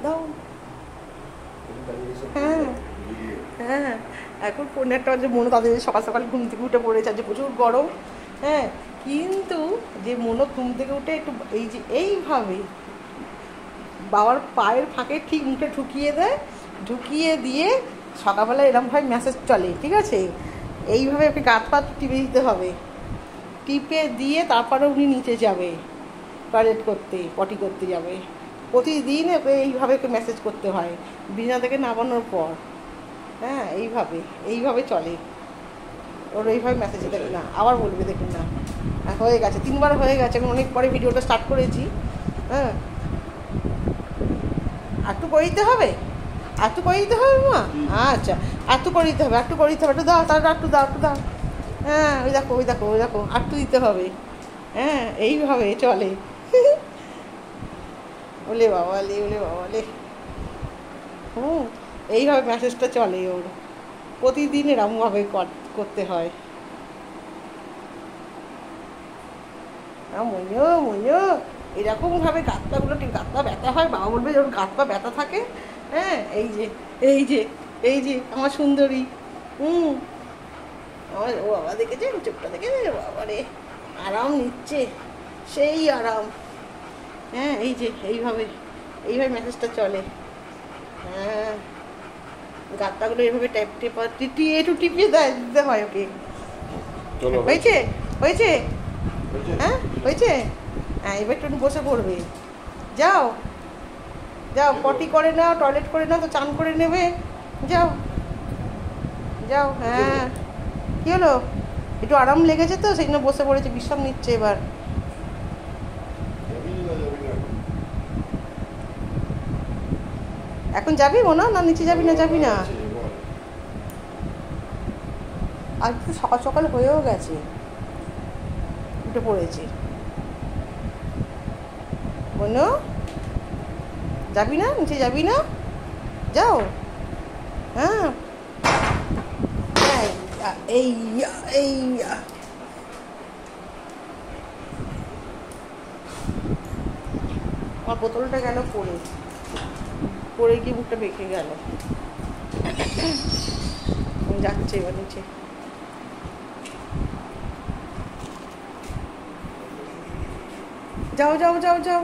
দাও। হ্যাঁ হ্যাঁ, এখন 1:30 বাজে, মনে তাদের সকাল সকাল ঘুম থেকে উঠে পড়েছে, আজকে প্রচুর গরম। হ্যাঁ, কিন্তু যে মনে ঘুম থেকে উঠে একটু এই যে এইভাবে বাবার পায়ের ফাঁকে ঠিক মুখে ঢুকিয়ে দেয়, ঢুকিয়ে দিয়ে সকালবেলা এরমভাবে মেসেজ চলে, ঠিক আছে? এইভাবে ওকে গাঁত পাত টিপে দিতে হবে, টিপে দিয়ে তারপরে উনি নিচে যাবে টয়লেট করতে, পটি করতে যাবে। প্রতিদিন ওকে এইভাবে ওকে মেসেজ করতে হয় বিছানা থেকে নামানোর পর। হ্যাঁ, এইভাবে এইভাবে চলে ওর, এইভাবে মেসেজ দেবে না। আবার বলবে দেখুন না, হয়ে গেছে 3বার হয়ে গেছে, আমি অনেক পরে ভিডিওটা স্টার্ট করেছি। হ্যাঁ, একটু করে দিতে হবে, একটু করে দিতে হবে মা। আচ্ছা, একটু করে দিতে হবে, একটু করে দিতে হবে, একটু দাও, তাহলে একটু দাও, একটু দাও। হ্যাঁ, ওই দেখো ওই দেখো ওই দেখো, একটু দিতে হবে। হ্যাঁ, এইভাবে চলে। ওলে বাবালে, ওলে বাবালে। এইভাবে মেসেজটা চলে ওর, প্রতিদিন এরমভাবে করতে হয়। মইনু মইনু, এরকমভাবে গাঁত পাগুলো, ঠিক গাঁত পা ব্যথা হয়, বাবা বলবে যখন গাঁত পা ব্যথা থাকে। হ্যাঁ, এই যে এই যে এই যে আমার সুন্দরী। আমার ও বাবা দেখেছে, চোখটা দেখেছে, বাবা রে আরাম নিচ্ছে, সেই আরাম। হ্যাঁ, এই যে এইভাবে এইভাবে মেসেজটা চলে। হ্যাঁ, গাঁত পাগুলো এইভাবে একটু টিপিয়ে দিতে হয় ওকে। হয়েছে হয়েছে, হ্যাঁ হয়েছে। হ্যাঁ, এবার একটু বসে পড়বে। যাও যাও, পটি করে নাও, টয়লেট করে নাও, তো চান করে নেবে। যাও যাও। হ্যাঁ, কী হলো? একটু আরাম লেগেছে তো, সেই জন্য বসে পড়েছে, বিশ্রাম নিচ্ছে এবার। এখন যাবি মনে না নিচে যাবি না? যাবি না? আর তো সকাল সকাল হয়েও গেছে, উঠে পড়েছে। মনো, যাবি না নিচে? যাবি না? যাও। হ্যাঁ, এই এই আমার বোতলটা গেল পড়ে, পড়ে গিয়ে বুকটা বেঁকে গেল। যাচ্ছে এবার নিচে। যাও যাও যাও যাও।